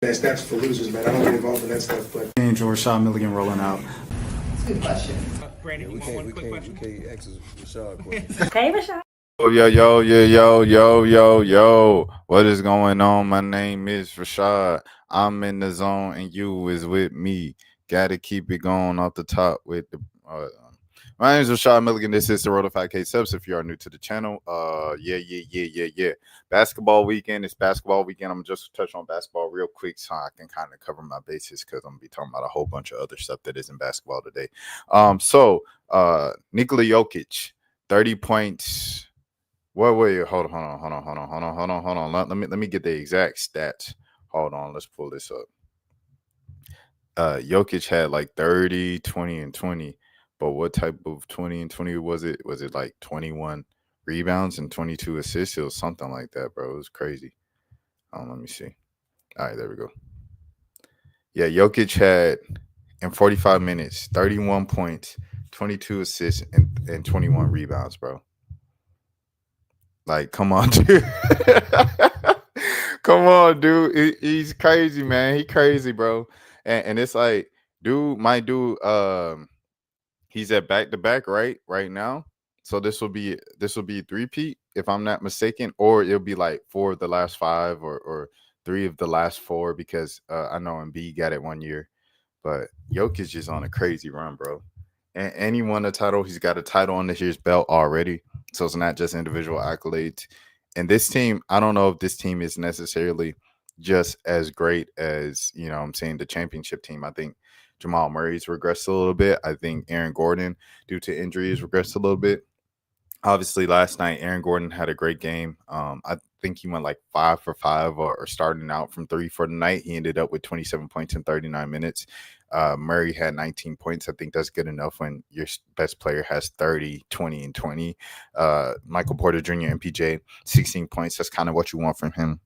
That's for losers, man. I don't get involved in that stuff. But Angel Rashad Milligan rolling out. That's a good question. Brandon, Yeah, you want one quick question? we can't ask Rashad questions. Hey, Rashad. Oh, yo. What is going on? My name is Rashad. I'm in the zone and you is with me. Gotta keep it going off the top with the my name is Rashad Milligan. This is the Road to 5K Subs. If you are new to the channel, yeah. Basketball weekend. It's basketball weekend. I'm just touch on basketball real quick so I can kind of cover my bases because I'm gonna be talking about a whole bunch of other stuff that isn't basketball today. Nikola Jokic, 30 points. Wait, hold on. Let me get the exact stats. Hold on, let's pull this up. Jokic had like 30, 20, and 20. But what type of 20 and 20 was it? Was it like 21 rebounds and 22 assists? It was something like that, bro. It was crazy. Let me see. All right, there we go. Yeah, Jokic had in 45 minutes, 31 points, 22 assists, and 21 rebounds, bro. Like, come on, dude. Come on, dude. He's crazy, man. He crazy, bro. And it's like, he's at back-to-back right now. So this will be three-peat, if I'm not mistaken, or it'll be like 4 of the last 5 or 3 of the last 4 because I know Embiid got it 1 year. But Jokic is on a crazy run, bro. And he won a title. He's got a title on this year's belt already. So it's not just individual accolades. And this team, I don't know if this team is necessarily just as great as, I'm saying the championship team. I think Jamal Murray's regressed a little bit. I think Aaron Gordon, due to injuries, regressed a little bit. Obviously, last night, Aaron Gordon had a great game. I think he went like 5 for 5 or starting out from 3 for the night. He ended up with 27 points in 39 minutes. Murray had 19 points. I think that's good enough when your best player has 30, 20, and 20. Michael Porter Jr. and MPJ, 16 points. That's kind of what you want from him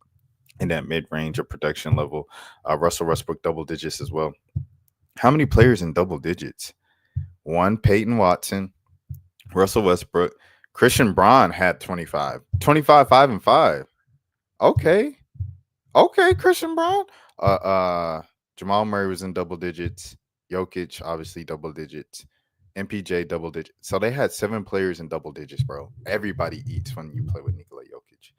in that mid-range of production level. Russell Westbrook, double digits as well. How many players in double digits? 1, Peyton Watson, Russell Westbrook. Christian Braun had 25, 5 and 5. Okay, Christian Braun. Jamal Murray was in double digits. Jokic, obviously, double digits. MPJ, double digits. So they had 7 players in double digits, bro. Everybody eats when you play with Nikola Jokic.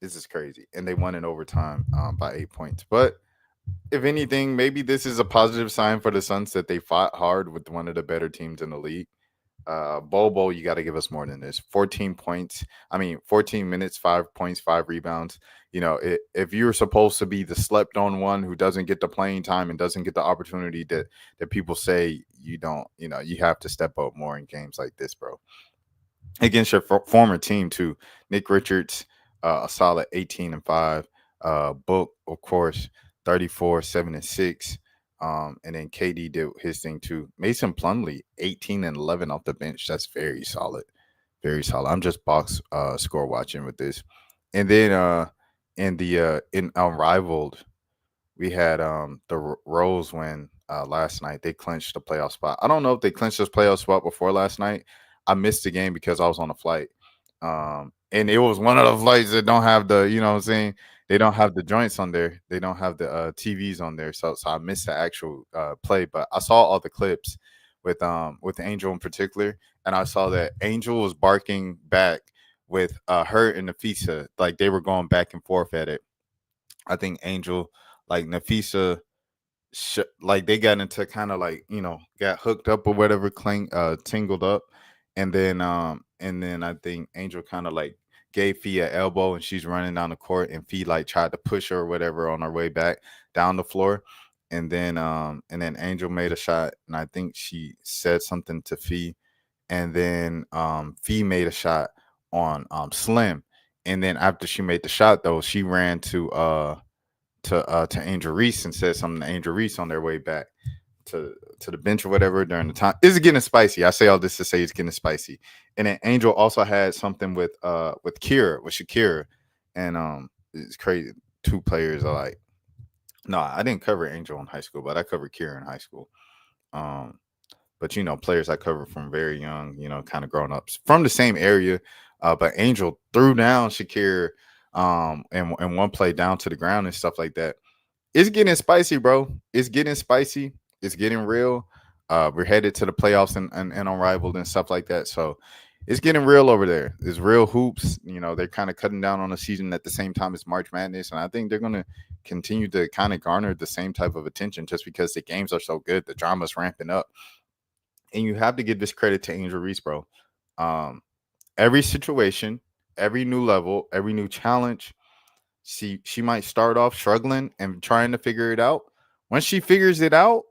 This is crazy. And they won in overtime by 8 points. But if anything, maybe this is a positive sign for the Suns that they fought hard with one of the better teams in the league. Bobo, you got to give us more than this. 14 minutes, 5 points, 5 rebounds. If you're supposed to be the slept on one who doesn't get the playing time and doesn't get the opportunity that people say you don't, you have to step up more in games like this, bro. Against your former team too. Nick Richards, a solid 18 and 5. Book, of course, 34, 7 and 6. And then KD did his thing too. Mason Plumlee, 18 and 11 off the bench. That's very solid. Very solid. I'm just box score watching with this. And then in Unrivaled, we had the Rose win last night. They clinched the playoff spot. I don't know if they clinched this playoff spot before last night. I missed the game because I was on a flight. And it was one of the flights that don't have the, they don't have the joints on there. They don't have the TVs on there. So I missed the actual play. But I saw all the clips with Angel in particular. And I saw that Angel was barking back with her and Nafisa. Like they were going back and forth at it. I think Angel, like Nafisa, like they got into kind of like, got hooked up or whatever, tingled up. And then I think Angel kind of like gave Fee an elbow and she's running down the court and Fee like tried to push her or whatever on her way back down the floor. And then Angel made a shot and I think she said something to Fee. And then Fee made a shot on Slim. And then after she made the shot though, she ran to Angel Reese and said something to Angel Reese on their way back to the bench or whatever during the time. It's getting spicy. I say all this to say it's getting spicy. And then Angel also had something with Shakira. And it's crazy. 2 players are like, no, I didn't cover Angel in high school, but I covered Kira in high school. But players I covered from very young, kind of grown ups from the same area. But Angel threw down Shakira and one play down to the ground and stuff like that. it's getting spicy, bro. It's getting spicy. It's getting real. We're headed to the playoffs and Unrivaled and stuff like that. So it's getting real over there. It's real hoops. You know, they're kind of cutting down on the season at the same time as March Madness. And I think they're going to continue to kind of garner the same type of attention just because the games are so good. The drama's ramping up. And you have to give this credit to Angel Reese, bro. Um, every situation, every new level, every new challenge, she might start off struggling and trying to figure it out. Once she figures it out,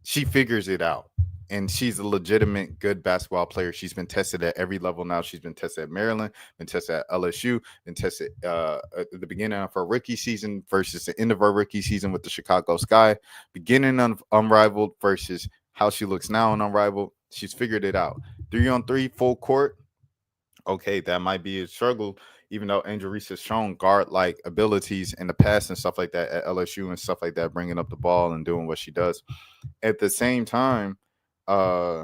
she figures it out. And she's a legitimate good basketball player. She's been tested at every level now. She's been tested at Maryland, been tested at LSU, been tested at the beginning of her rookie season versus the end of her rookie season with the Chicago Sky, beginning of Unrivaled versus how she looks now in Unrivaled. She's figured it out. 3-on-3 full court. Okay, that might be a struggle, even though Angel Reese has shown guard like abilities in the past and stuff like that at LSU and stuff like that, bringing up the ball and doing what she does. At the same time, uh,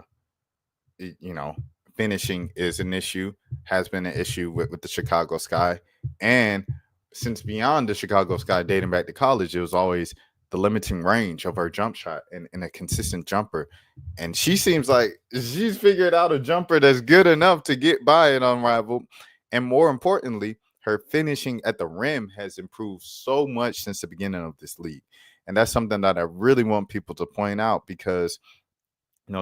you know, finishing is an issue, has been an issue with the Chicago Sky. And since beyond the Chicago Sky, dating back to college, it was always the limiting range of her jump shot and a consistent jumper. And she seems like she's figured out a jumper that's good enough to get by it Unrivaled. And more importantly, her finishing at the rim has improved so much since the beginning of this league. And that's something that I really want people to point out because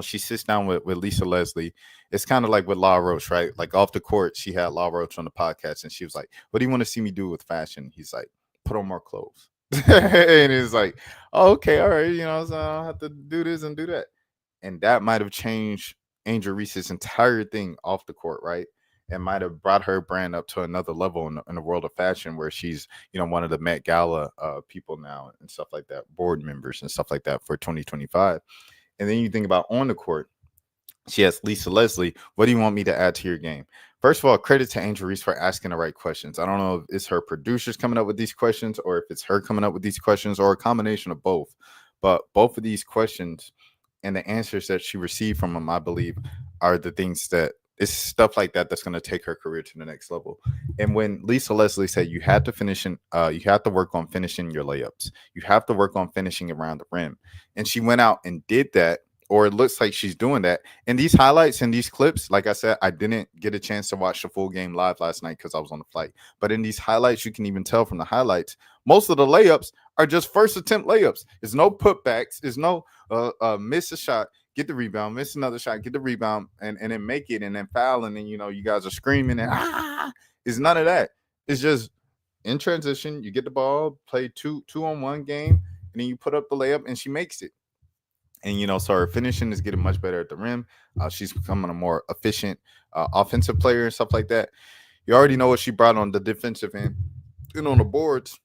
she sits down with Lisa Leslie. It's kind of like with La Roche, right? Like off the court, she had La Roche on the podcast and she was like, what do you want to see me do with fashion? He's like, put on more clothes. And it's like, oh, okay, all right, so I'll have to do this and do that. And that might have changed Angel Reese's entire thing off the court, right? And might have brought her brand up to another level in the world of fashion where she's, one of the Met Gala people now and stuff like that, board members and stuff like that for 2025. And then you think about on the court, she has Lisa Leslie. What do you want me to add to your game? First of all, credit to Angel Reese for asking the right questions. I don't know if it's her producers coming up with these questions or if it's her coming up with these questions or a combination of both. But both of these questions and the answers that she received from them, I believe, are the things that it's stuff like that that's going to take her career to the next level. And when Lisa Leslie said you have to work on finishing your layups, you have to work on finishing around the rim, and she went out and did that, or it looks like she's doing that. And these highlights and these clips, like I said, I didn't get a chance to watch the full game live last night because I was on the flight. But in these highlights, you can even tell from the highlights, most of the layups are just first attempt layups. There's no putbacks. There's no miss a shot, get the rebound, miss another shot, get the rebound, and then make it, and then foul, and then you guys are screaming and it's none of that. It's just in transition, you get the ball, play two-on-one game, and then you put up the layup, and she makes it. And so her finishing is getting much better at the rim. She's becoming a more efficient offensive player and stuff like that. You already know what she brought on the defensive end and on the boards.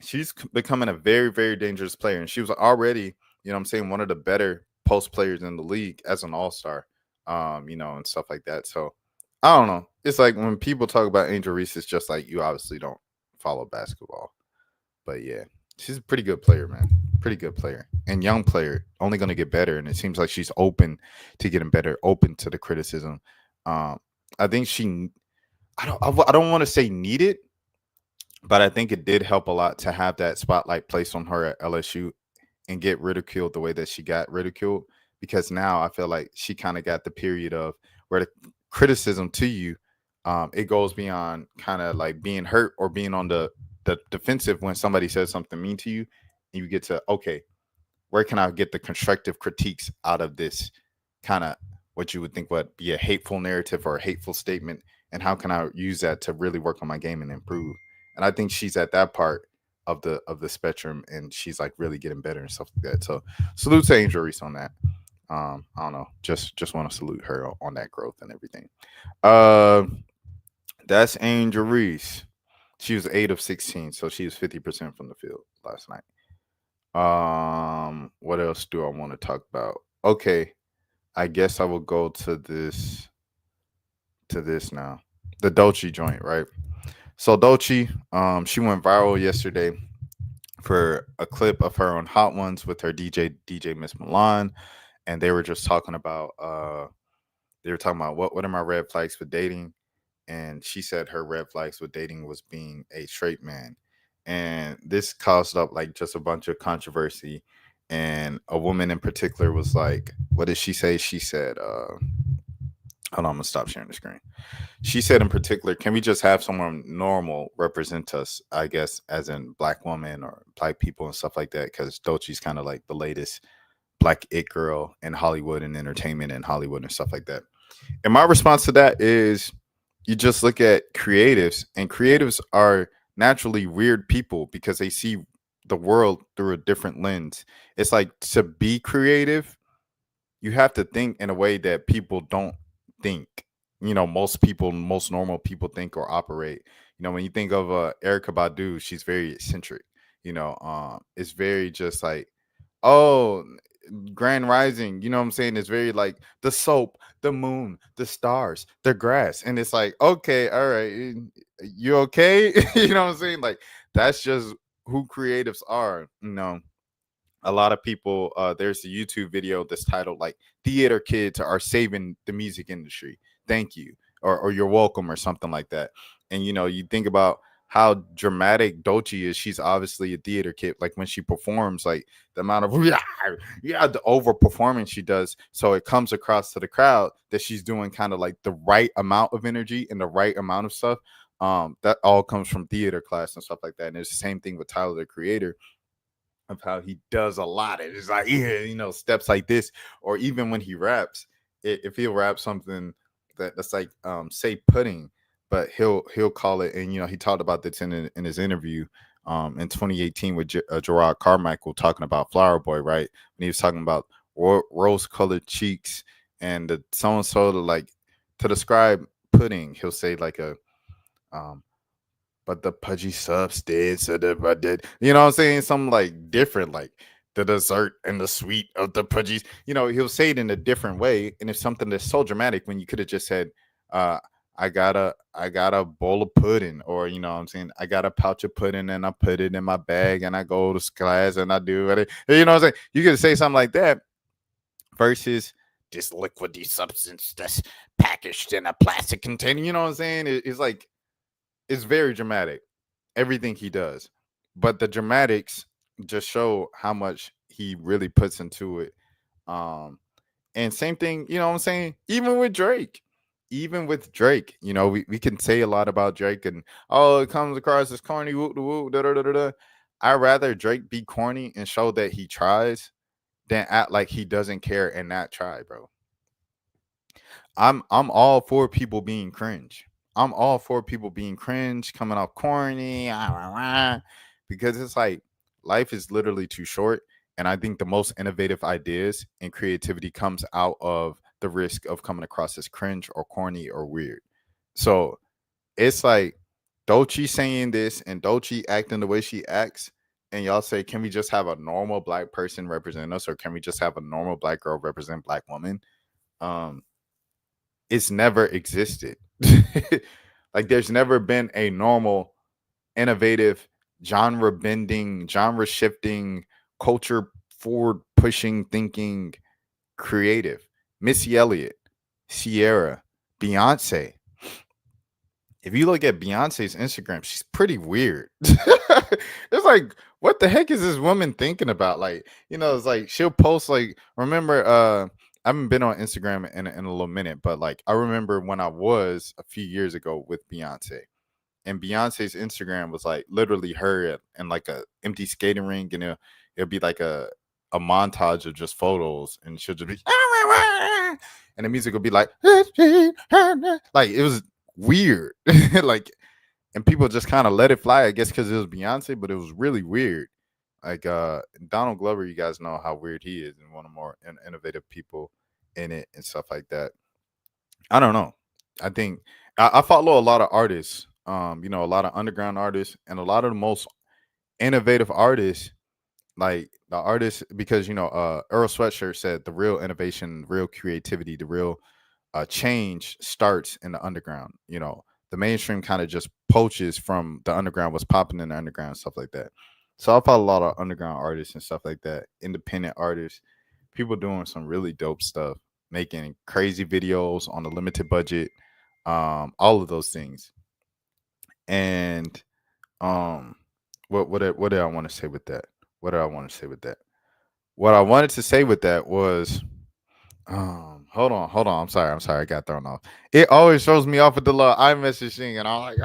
She's becoming a very, very dangerous player, and she was already, one of the better post players in the league as an all-star, and stuff like that. So I don't know. It's like when people talk about Angel Reese, it's just like you obviously don't follow basketball. But yeah, she's a pretty good player, man. Pretty good player. And young player, only going to get better. And it seems like she's open to getting better, open to the criticism. I think I don't want to say needed, but I think it did help a lot to have that spotlight placed on her at LSU and get ridiculed the way that she got ridiculed, because now I feel like she kind of got the period of where the criticism to you, it goes beyond kind of like being hurt or being on the defensive when somebody says something mean to you, and you get to, okay, where can I get the constructive critiques out of this kind of what you would think would be a hateful narrative or a hateful statement, and how can I use that to really work on my game and improve? And I think she's at that part of the spectrum, and she's like really getting better and stuff like that. So salute to Angel Reese on that. I don't know, just want to salute her on that growth and everything. That's Angel Reese. She was 8 of 16, so she was 50% from the field last night. What else do I want to talk about? Okay, I guess I will go to this now. The Doechii joint, right? So Doechii, she went viral yesterday for a clip of her on Hot Ones with her DJ Miss Milan, and they were just talking about what are my red flags with dating, and she said her red flags with dating was being a straight man. and this caused up like just a bunch of controversy. And a woman in particular was like, what did she say? She said, hold on, I'm gonna stop sharing the screen. She said in particular, can we just have someone normal represent us, I guess, as in black woman or black people and stuff like that? Because Doechii's kind of like the latest black it girl in Hollywood and entertainment and Hollywood and stuff like that. And my response to that is you just look at creatives, and creatives are naturally weird people because they see the world through a different lens. It's like to be creative, you have to think in a way that people don't think. Most people, most normal people think or operate. When you think of Erica Badu, she's very eccentric. It's very just like, oh, Grand Rising, you know what I'm saying? It's very like the soap, the moon, the stars, the grass. And it's like, okay, all right, you okay? You know what I'm saying? Like, that's just who creatives are. A lot of people, there's a YouTube video that's titled like theater kids are saving the music industry. Thank you. Or you're welcome or something like that. And you think about how dramatic Doechii is. She's obviously a theater kid. Like when she performs, like the amount of the over performance she does. So it comes across to the crowd that she's doing kind of like the right amount of energy and the right amount of stuff. That all comes from theater class and stuff like that. And it's the same thing with Tyler the Creator, of how he does a lot. It's like, steps like this, or even when he raps, if he'll rap something that's like, say pudding, but he'll call it, and he talked about this in his interview in 2018 with Gerard Carmichael talking about Flower Boy, right? When he was talking about rose-colored cheeks and the so-and-so, like to describe pudding, he'll say like um but the pudgy substance of the but you know what I'm saying? Something like different, like the dessert and the sweet of the pudgies. He'll say it in a different way. And it's something that's so dramatic when you could have just said, uh, I got a bowl of pudding, or what I'm saying, I got a pouch of pudding and I put it in my bag and I go to class and I do it. You know what I'm saying? You could say something like that versus this liquidy substance that's packaged in a plastic container. You know what I'm saying? It's like, it's very dramatic, everything he does. But the dramatics just show how much he really puts into it. And same thing, you know what I'm saying? Even with Drake. Even with Drake, we can say a lot about Drake and, oh, it comes across as corny, woo woo, da da da da. I'd rather Drake be corny and show that he tries than act like he doesn't care and not try, bro. I'm all for people being cringe. I'm all for people being cringe, coming off corny, because it's like life is literally too short. And I think the most innovative ideas and creativity comes out of the risk of coming across as cringe or corny or weird. So it's like Doechii saying this and Doechii acting the way she acts. And y'all say, can we just have a normal black person represent us? Or can we just have a normal black girl represent black women? It's never existed. Like there's never been a normal, innovative, genre bending, genre shifting, culture forward pushing, thinking, creative. Missy Elliott, Sierra, Beyonce. If you look at Beyonce's Instagram, she's pretty weird. It's like, what the heck is this woman thinking about? Like, it's like she'll post like, remember, I haven't been on Instagram in a little minute, but like I remember when I was a few years ago with Beyonce, and Beyonce's Instagram was like literally her in like a empty skating rink, and it'll be like a montage of just photos, and she'll just be and the music will be like it was weird. Like, and people just kind of let it fly, I guess, because it was Beyonce, but it was really weird. Like Donald Glover, you guys know how weird he is, and one of the more innovative people in it and stuff like that. I don't know. I think I follow a lot of artists, a lot of underground artists, and a lot of the most innovative artists, like the artists, because Earl Sweatshirt said the real innovation, real creativity, the real change starts in the underground. The mainstream kind of just poaches from the underground, what's popping in the underground, stuff like that. So I follow a lot of underground artists and stuff like that, independent artists, people doing some really dope stuff, making crazy videos on a limited budget, all of those things. And what did I want to say with that? What did I want to say with that? What I wanted to say with that was, hold on. I'm sorry, I got thrown off. It always throws me off with the little iMessage thing, and I'm like,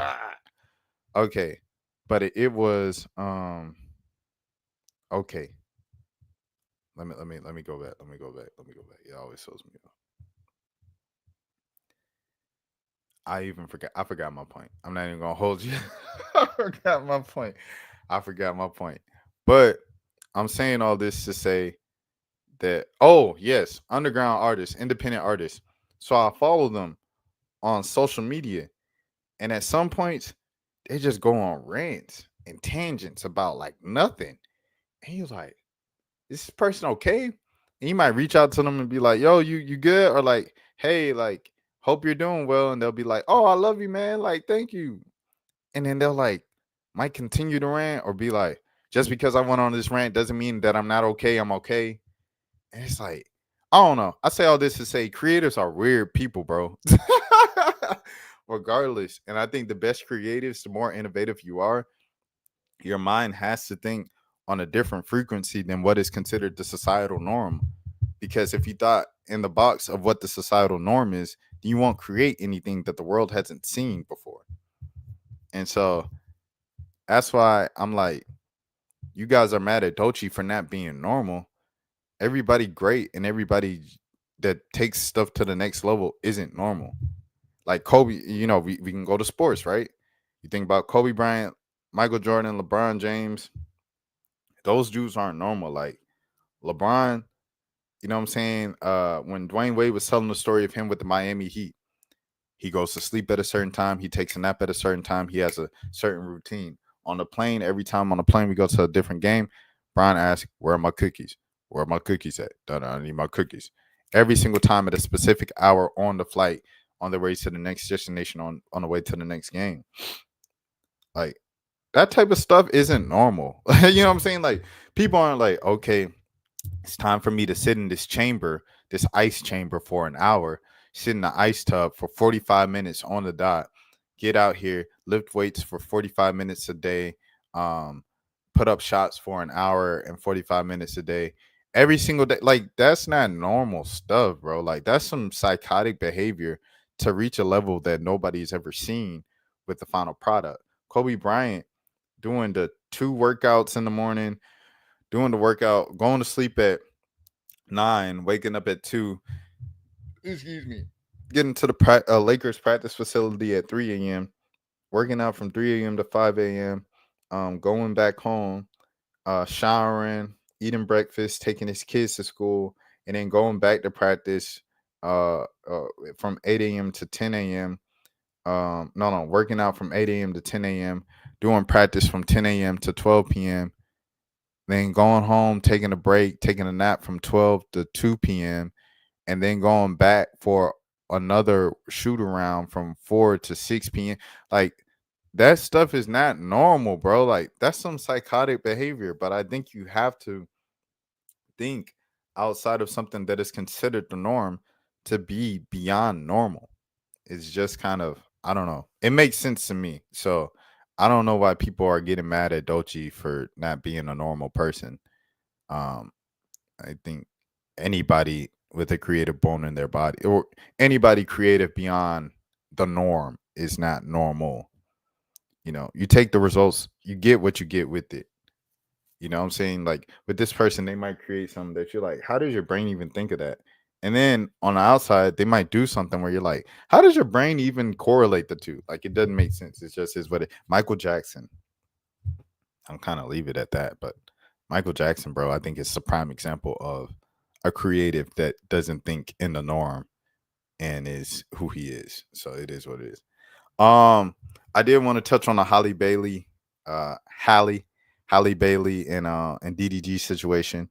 okay, but it was, okay. Let me go back. It always throws me off. I forgot my point. I'm not even gonna hold you. I forgot my point. But I'm saying all this to say that, oh yes, underground artists, independent artists. So I follow them on social media, and at some points they just go on rants and tangents about like nothing. And you're like, is this person okay? And you might reach out to them and be like, yo, you good? Or like, hey, like, hope you're doing well. And they'll be like, oh, I love you, man. Like, thank you. And then they'll like might continue to rant or be like, just because I went on this rant doesn't mean that I'm not okay. I'm okay. And it's like, I don't know. I say all this to say creatives are weird people, bro. Regardless. And I think the best creatives, the more innovative you are, your mind has to think on a different frequency than what is considered the societal norm. Because if you thought in the box of what the societal norm is, then you won't create anything that the world hasn't seen before. And so that's why I'm like, you guys are mad at Doechii for not being normal. Everybody great and everybody that takes stuff to the next level isn't normal. Like Kobe, we can go to sports, right? You think about Kobe Bryant, Michael Jordan, LeBron James, those dudes aren't normal. Like LeBron, you know what I'm saying? When Dwayne Wade was telling the story of him with the Miami Heat, he goes to sleep at a certain time. He takes a nap at a certain time. He has a certain routine. On the plane, every time on the plane we go to a different game, Brian asks, where are my cookies? Where are my cookies at? I need my cookies. Every single time at a specific hour on the flight, on the way to the next destination, on the way to the next game. Like, that type of stuff isn't normal. You know what I'm saying? Like, people aren't like, okay, it's time for me to sit in this chamber, this ice chamber for an hour, sit in the ice tub for 45 minutes on the dot, get out here, lift weights for 45 minutes a day, um, put up shots for an hour and 45 minutes a day, every single day. Like, that's not normal stuff, bro. Like, that's some psychotic behavior to reach a level that nobody's ever seen with the final product. Kobe Bryant doing the 2 workouts in the morning, doing the workout, going to sleep at 9, waking up at 2. Excuse me. Getting to the Lakers practice facility at 3 a.m., working out from 3 a.m. to 5 a.m., going back home, showering, eating breakfast, taking his kids to school, and then going back to practice from 8 a.m. to 10 a.m. No, working out from 8 a.m. to 10 a.m., doing practice from 10 a.m. to 12 p.m., then going home, taking a break, taking a nap from 12 to 2 p.m., and then going back for another shoot around from 4 to 6 p.m. Like, that stuff is not normal, bro. Like, that's some psychotic behavior. But I think you have to think outside of something that is considered the norm to be beyond normal. It's just kind of, I don't know. It makes sense to me. So I don't know why people are getting mad at Doechii for not being a normal person. Um, I think anybody with a creative bone in their body, or anybody creative beyond the norm, is not normal. You take the results, you get what you get with it. You know what I'm saying? Like, with this person, they might create something that you're like, how does your brain even think of that? And then on the outside, they might do something where you're like, how does your brain even correlate the two? Like, it doesn't make sense. It just is what it. Michael Jackson. I'm kind of leave it at that, but Michael Jackson, bro, I think it's a prime example of a creative that doesn't think in the norm and is who he is. So it is what it is. I did want to touch on the Halle Bailey and DDG situation.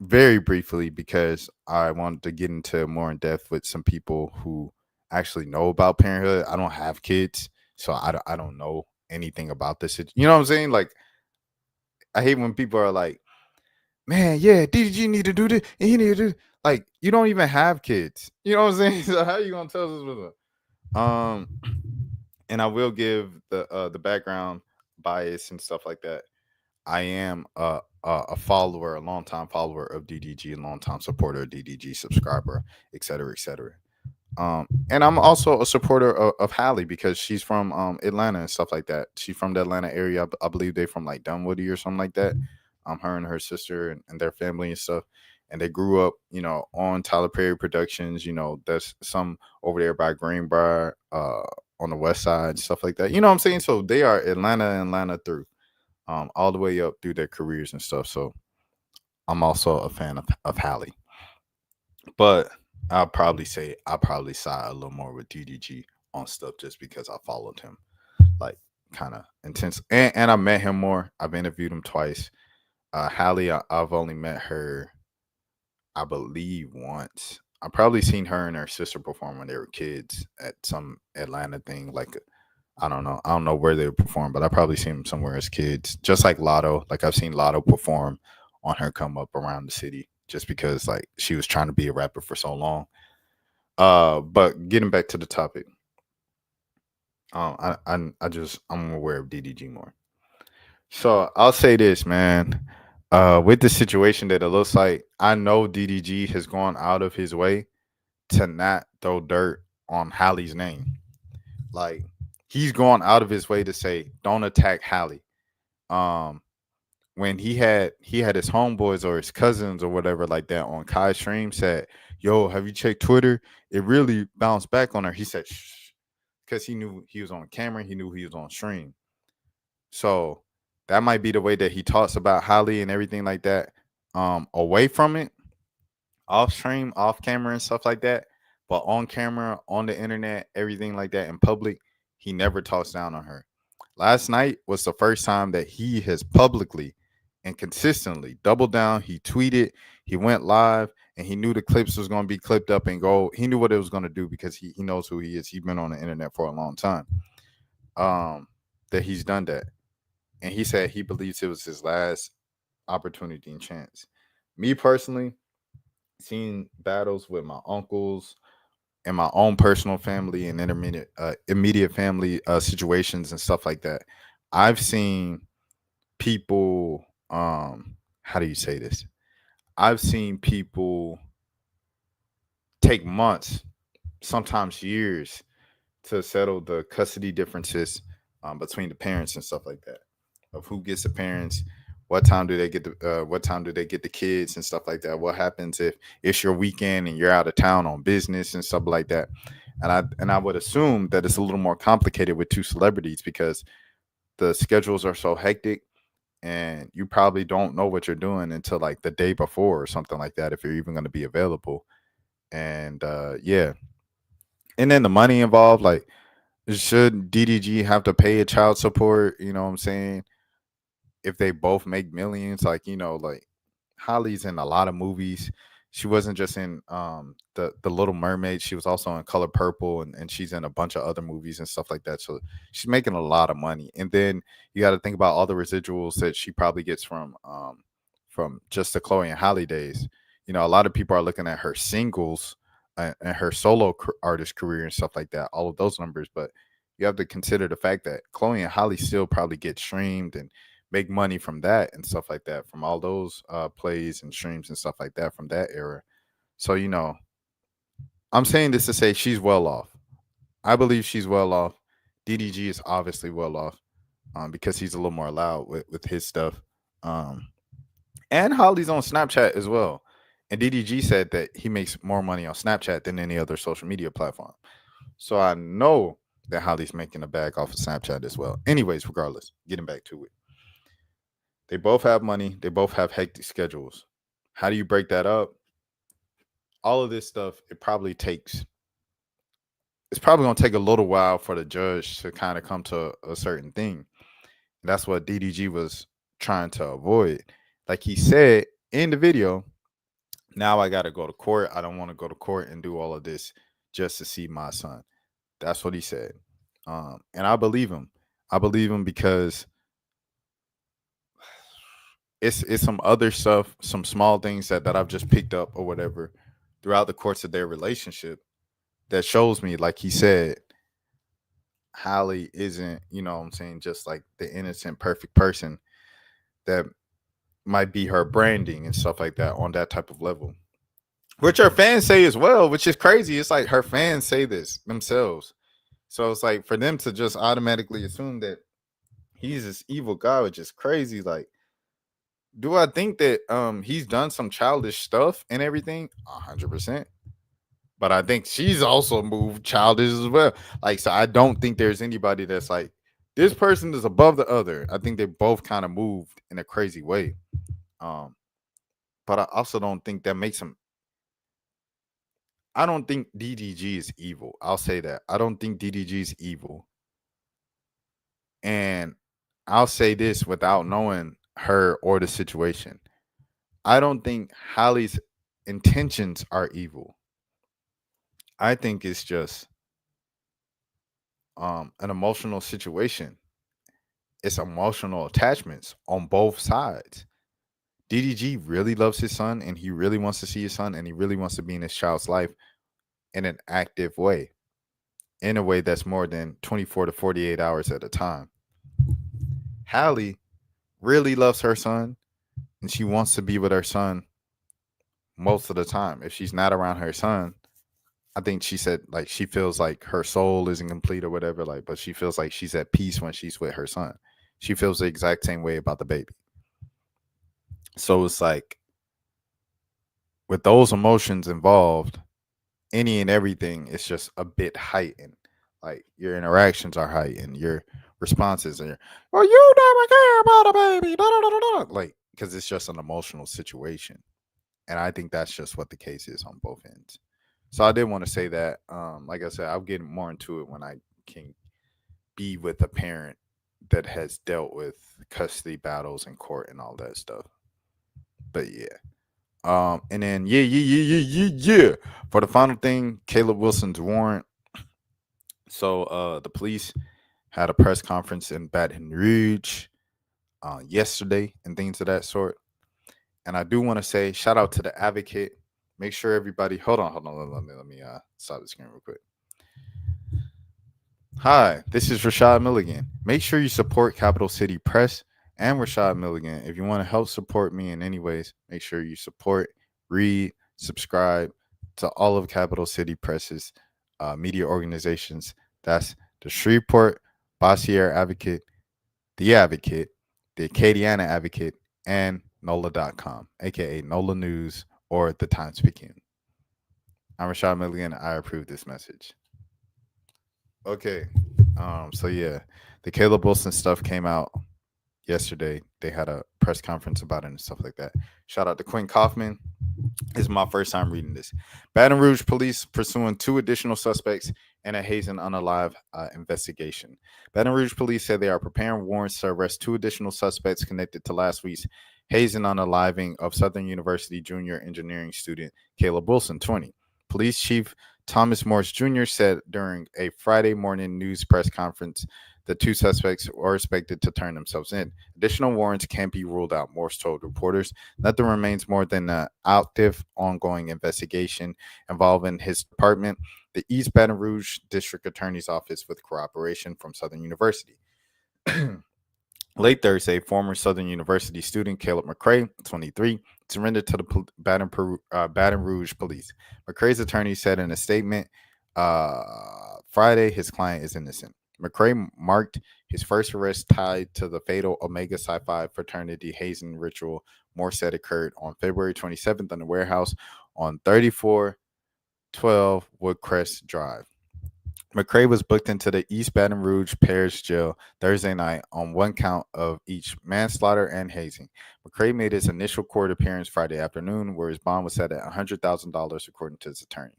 Very briefly, because I wanted to get into more in depth with some people who actually know about parenthood. I don't have kids, so I don't know anything about this. You know what I'm saying? Like, I hate when people are like, man, yeah, DDG need to do this and he need to do. Like, you don't even have kids. You know what I'm saying? So how you gonna tell us what's up? And I will give the background bias and stuff like that. I am a follower, a longtime follower of DDG, a longtime supporter of DDG, subscriber, et cetera, et cetera. And I'm also a supporter of Halle because she's from Atlanta and stuff like that. She's from the Atlanta area. I believe they're from like Dunwoody or something like that. Her and her sister and their family and stuff. And they grew up, on Tyler Perry Productions. That's some over there by Greenbrier, on the west side and stuff like that. You know what I'm saying? So they are Atlanta through, all the way up through their careers and stuff. So I'm also a fan of Halle. But I'll probably say I probably side a little more with DDG on stuff just because I followed him, like, kind of intense. And I met him more. I've interviewed him twice. Halle, I've only met her, I believe, once. I've probably seen her and her sister perform when they were kids at some Atlanta thing. Like, I don't know. I don't know where they would perform, but I probably seen them somewhere as kids. Just like Lotto. Like, I've seen Lotto perform on her come up around the city just because, like, she was trying to be a rapper for so long. But getting back to the topic, I'm aware of DDG more. So I'll say this, man. With the situation that it looks like, I know DDG has gone out of his way to not throw dirt on Halle's name. Like, he's gone out of his way to say, don't attack Halle. When he had his homeboys or his cousins or whatever like that on Kai's stream said, yo, have you checked Twitter? It really bounced back on her. He said, shh, because he knew he was on camera. He knew he was on stream. So that might be the way that he talks about Halle and everything like that, away from it, off stream, off camera and stuff like that. But on camera, on the internet, everything like that in public, he never talks down on her. Last night was the first time that he has publicly and consistently doubled down. He tweeted, he went live, and he knew the clips was going to be clipped up and go. He knew what it was going to do because he knows who he is. He's been on the internet for a long time. That he's done that. And he said he believes it was his last opportunity and chance. Me personally, seeing battles with my uncles and my own personal family and immediate family situations and stuff like that, I've seen people, how do you say this? I've seen people take months, sometimes years, to settle the custody differences between the parents and stuff like that, of who gets the parents, what time do they get the kids and stuff like that. What happens if it's your weekend and you're out of town on business and stuff like that. And I would assume that it's a little more complicated with two celebrities because the schedules are so hectic and you probably don't know what you're doing until like the day before or something like that, if you're even going to be available. And yeah. And then the money involved, like, should DDG have to pay a child support? You know what I'm saying? If they both make millions, like, like, Holly's in a lot of movies. She wasn't just in the Little Mermaid. She was also in Color Purple, and she's in a bunch of other movies and stuff like that. So she's making a lot of money. And then you got to think about all the residuals that she probably gets from just the Chloe and Halle days. A lot of people are looking at her singles and her solo artist career and stuff like that. All of those numbers, but you have to consider the fact that Chloe and Halle still probably get streamed and make money from that and stuff like that, from all those plays and streams and stuff like that from that era. So, I'm saying this to say she's well off. I believe she's well off. DDG is obviously well off because he's a little more loud with his stuff. And Holly's on Snapchat as well. And DDG said that he makes more money on Snapchat than any other social media platform. So I know that Holly's making a bag off of Snapchat as well. Anyways, regardless, getting back to it. They both have money. They both have hectic schedules. How do you break that up? All of this stuff, it's probably going to take a little while for the judge to kind of come to a certain thing. And that's what DDG was trying to avoid. Like he said in the video, now I got to go to court. I don't want to go to court and do all of this just to see my son. That's what he said. And I believe him. I believe him because it's some other stuff, some small things that I've just picked up or whatever throughout the course of their relationship that shows me, like he said, Halle isn't, you know what I'm saying, just like the innocent, perfect person that might be her branding and stuff like that on that type of level. Which her fans say as well, which is crazy. It's like her fans say this themselves. So it's like for them to just automatically assume that he's this evil guy, which is crazy. Like, do I think that he's done some childish stuff and everything? 100%. But I think she's also moved childish as well. Like, so I don't think there's anybody that's like this person is above the other. I think they both kind of moved in a crazy way. Um, but I also don't think that makes them. I don't think DDG is evil. I'll say that. I don't think DDG is evil. And I'll say this without knowing her or the situation. I don't think Hallie's intentions are evil. I think it's just an emotional situation. It's emotional attachments on both sides. DDG really loves his son and he really wants to see his son and he really wants to be in his child's life in an active way, in a way that's more than 24 to 48 hours at a time. Halle really loves her son and she wants to be with her son most of the time. If she's not around her son, I think she said like she feels like her soul isn't complete or whatever, like, but she feels like she's at peace when she's with her son. She feels the exact same way about the baby. So it's like with those emotions involved, any and everything is just a bit heightened. Like your interactions are heightened, your responses are, well, you never care about a baby, da, da, da, da, da. Like, because it's just an emotional situation. And I think that's just what the case is on both ends. So I did want to say that. Like I said, I'll get more into it when I can be with a parent that has dealt with custody battles in court and all that stuff. But yeah. And then yeah. For the final thing, Caleb Wilson's warrant. So the police had a press conference in Baton Rouge yesterday and things of that sort. And I do want to say shout out to the advocate. Make sure everybody hold on. Let me stop the screen real quick. Hi, this is Rashad Milligan. Make sure you support Capital City Press and Rashad Milligan. If you want to help support me in any ways, make sure you support, read, subscribe to all of Capital City Press's media organizations. That's the Shreveport Bossier Advocate, the Acadiana Advocate, and NOLA.com, aka NOLA News or the Times Picayune. I'm Rashad Milligan. I approve this message. Okay. So yeah, the Caleb Wilson stuff came out yesterday. They had a press conference about it and stuff like that. Shout out to Quinn Kaufman. This is my first time reading this. Baton Rouge police pursuing 2 additional suspects in a hazing unalive investigation. Baton Rouge police said they are preparing warrants to arrest 2 additional suspects connected to last week's hazing unaliving of Southern University junior engineering student Caleb Wilson, 20. Police Chief Thomas Morris Jr. said during a Friday morning news press conference the 2 suspects are expected to turn themselves in. Additional warrants can't be ruled out, Morris told reporters. Nothing remains more than an active, ongoing investigation involving his department, the East Baton Rouge District Attorney's Office, with cooperation from Southern University. Late Thursday, former Southern University student Caleb McCray, 23, surrendered to the Baton Rouge police. McCray's attorney said in a statement Friday his client is innocent. McCray marked his first arrest tied to the fatal Omega Psi Phi fraternity hazing ritual Morse said occurred on February 27th in the warehouse on 3412 Woodcrest Drive. McCray was booked into the East Baton Rouge Parish Jail Thursday night on 1 count of each manslaughter and hazing. McCray made his initial court appearance Friday afternoon, where his bond was set at $100,000, according to his attorney.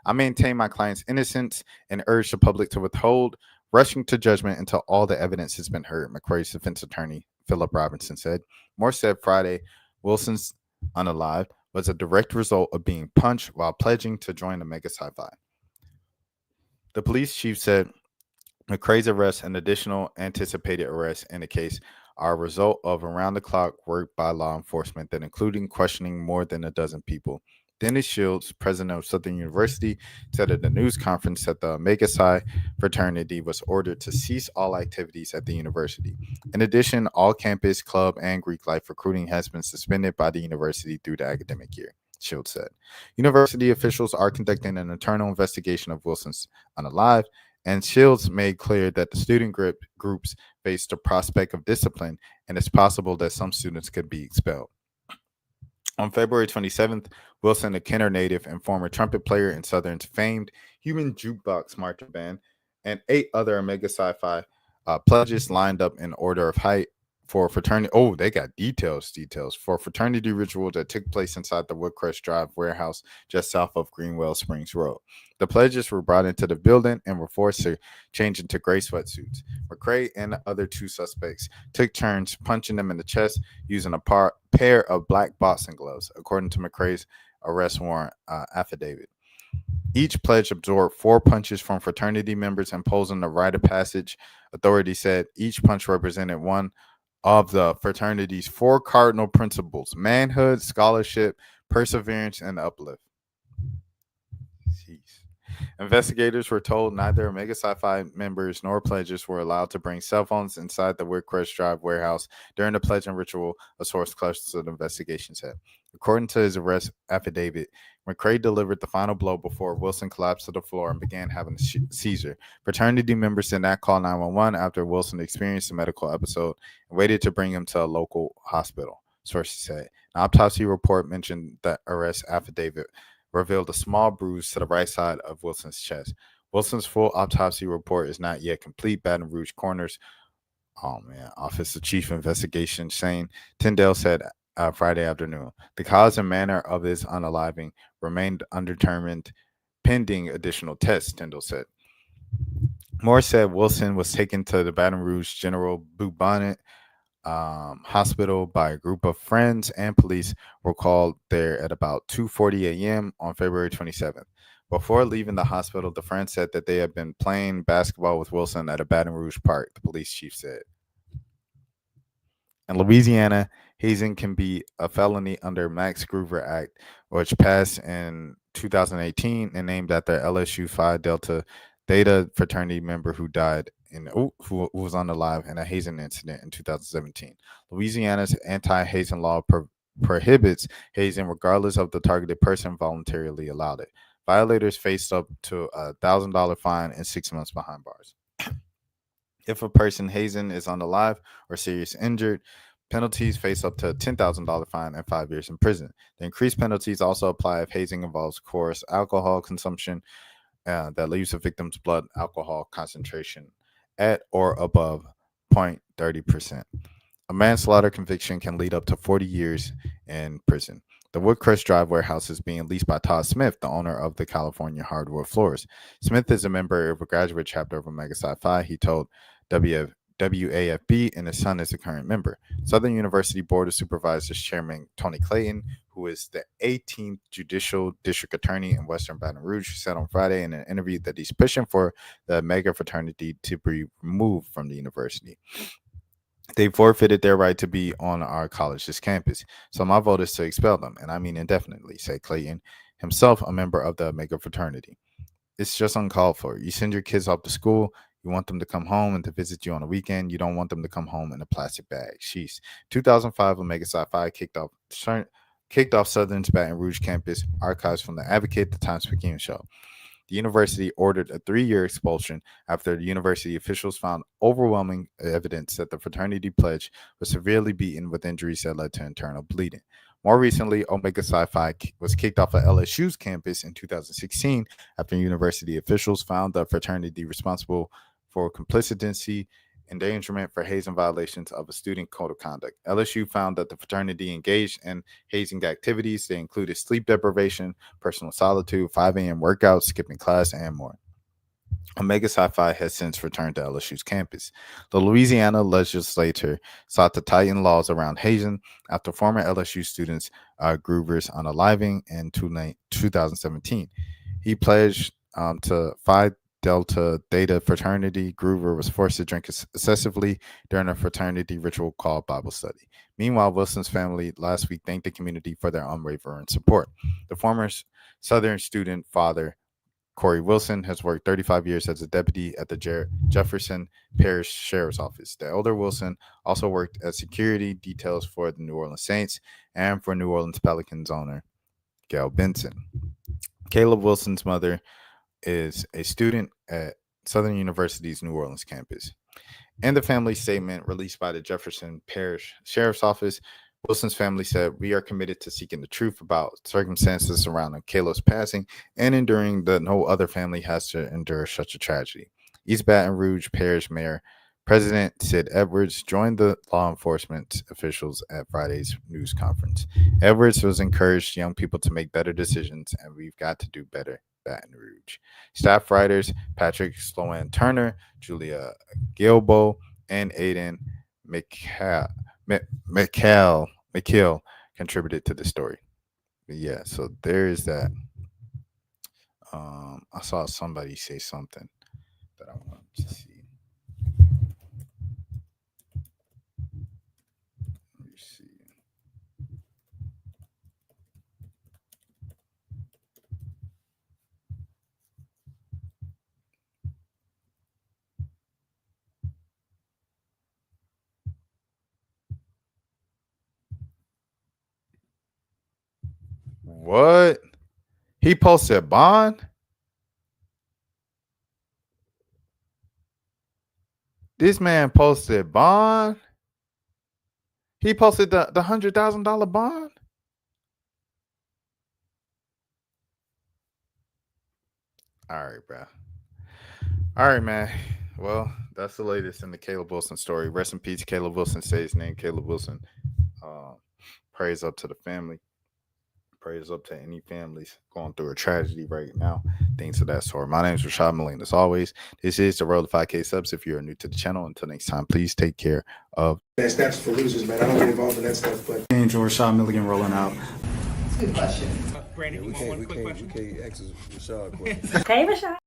I maintain my client's innocence and urge the public to withhold rushing to judgment until all the evidence has been heard, McCray's defense attorney, Philip Robinson, said. Moore said Friday Wilson's unalive was a direct result of being punched while pledging to join the Mega Psi Phi. The police chief said McCray's arrest and additional anticipated arrests in the case are a result of around-the-clock work by law enforcement that including questioning more than a dozen people, Dennis Shields, president of Southern University, said at a news conference that the Omega Psi fraternity was ordered to cease all activities at the university. In addition, all campus, club, and Greek life recruiting has been suspended by the university through the academic year, Shields said. University officials are conducting an internal investigation of Wilson's unalive, and Shields made clear that the student groups face the prospect of discipline, and it's possible that some students could be expelled. On February 27th, Wilson, a Kenner native and former trumpet player in Southern's famed Human Jukebox Marching Band, and 8 other Omega Psi pledges lined up in order of height for fraternity. Oh, they got details for fraternity ritual that took place inside the Woodcrest Drive warehouse just south of Greenwell Springs Road. The pledges were brought into the building and were forced to change into gray sweatsuits. McCrae and the other 2 suspects took turns punching them in the chest using a pair of black boxing gloves, according to McCrae's arrest warrant affidavit. Each pledge absorbed 4 punches from fraternity members, imposing the rite of passage. Authorities said each punch represented one of the fraternity's 4 cardinal principles: manhood, scholarship, perseverance, and uplift. Jeez. Investigators were told neither Omega Psi Phi members nor pledges were allowed to bring cell phones inside the Woodcrest Drive warehouse during the pledging ritual, a source close to the investigation said. According to his arrest affidavit, McCrae delivered the final blow before Wilson collapsed to the floor and began having a seizure. Fraternity members did not call 911 after Wilson experienced a medical episode and waited to bring him to a local hospital, sources said. An autopsy report mentioned that arrest affidavit revealed a small bruise to the right side of Wilson's chest. Wilson's full autopsy report is not yet complete. Baton Rouge Coroner's Office of Chief Investigation Shane Tyndale said Friday afternoon. The cause and manner of his unaliving remained undetermined pending additional tests, Tyndall said. Moore said Wilson was taken to the Baton Rouge General Bubonic hospital by a group of friends, and police were called there at about 2:40 a.m. on February 27th. Before leaving the hospital, the friends said that they had been playing basketball with Wilson at a Baton Rouge park, the police chief said. In Louisiana, hazing can be a felony under Max Groover Act, which passed in 2018 and named after LSU Phi Delta Theta fraternity member who died who was unalive in a hazing incident in 2017. Louisiana's anti-hazing law prohibits hazing regardless of the targeted person voluntarily allowed it. Violators faced up to $1,000 fine and 6 months behind bars. If a person hazing is unalive or seriously injured, penalties face up to a $10,000 fine and 5 years in prison. The increased penalties also apply if hazing involves coarse alcohol consumption that leaves the victim's blood alcohol concentration at or above 0.30%. A manslaughter conviction can lead up to 40 years in prison. The Woodcrest Drive warehouse is being leased by Todd Smith, the owner of the California Hardwood Floors. Smith is a member of a graduate chapter of Omega Psi Phi. He told WAFB, and his son is a current member. Southern University Board of Supervisors Chairman Tony Clayton, who is the 18th Judicial District Attorney in Western Baton Rouge, said on Friday in an interview that he's pushing for the Omega fraternity to be removed from the university. They forfeited their right to be on our college's campus. So my vote is to expel them, and I mean indefinitely, said Clayton, himself a member of the Omega fraternity. It's just uncalled for. You send your kids off to school, you want them to come home and to visit you on a weekend. You don't want them to come home in a plastic bag. Sheesh. 2005, Omega Psi Phi kicked off Southern's Baton Rouge campus. Archives from the Advocate, the Times-Picayune show. The university ordered a 3-year expulsion after the university officials found overwhelming evidence that the fraternity pledge was severely beaten with injuries that led to internal bleeding. More recently, Omega Psi Phi was kicked off of LSU's campus in 2016 after university officials found the fraternity responsible for complicity, endangerment for hazing violations of a student code of conduct. LSU found that the fraternity engaged in hazing activities. They included sleep deprivation, personal solitude, 5 a.m. workouts, skipping class, and more. Omega Psi Phi has since returned to LSU's campus. The Louisiana legislature sought to tighten laws around hazing after former LSU students Groover's unaliving in 2017. He pledged to Phi Delta Theta fraternity, Groover was forced to drink excessively during a fraternity ritual called Bible study. Meanwhile, Wilson's family last week thanked the community for their unwavering support. The former Southern student father, Corey Wilson, has worked 35 years as a deputy at the Jefferson Parish Sheriff's Office. The elder Wilson also worked as security details for the New Orleans Saints and for New Orleans Pelicans owner Gail Benson. Caleb Wilson's mother is a student at Southern University's New Orleans campus. In the family statement released by the Jefferson Parish Sheriff's Office, Wilson's family said, "We are committed to seeking the truth about circumstances surrounding Caleb's passing and enduring that no other family has to endure such a tragedy." East Baton Rouge Parish Mayor President Sid Edwards joined the law enforcement officials at Friday's news conference. Edwards was encouraged young people to make better decisions, and we've got to do better, Baton Rouge. Staff writers Patrick Sloan Turner, Julia Gilbo, and Aiden McHale contributed to the story. But yeah, so there is that. I saw somebody say something that I wanted to see. Let me see. What? He posted bond? This man posted bond? He posted the $100,000 bond? All right, bro. All right, man. Well, that's the latest in the Caleb Wilson story. Rest in peace, Caleb Wilson. Say his name, Caleb Wilson. Praise up to the family. Praise up to any families going through a tragedy right now. Things of that sort. My name is Rashad Milling. As always, this is the Road to 5K subs. If you're new to the channel, until next time, please take care of. That's for losers, man. I don't get involved in that stuff, but. Angel Rashad Milligan rolling out. Good question. We can't ask Rashad questions. Hey, Rashad.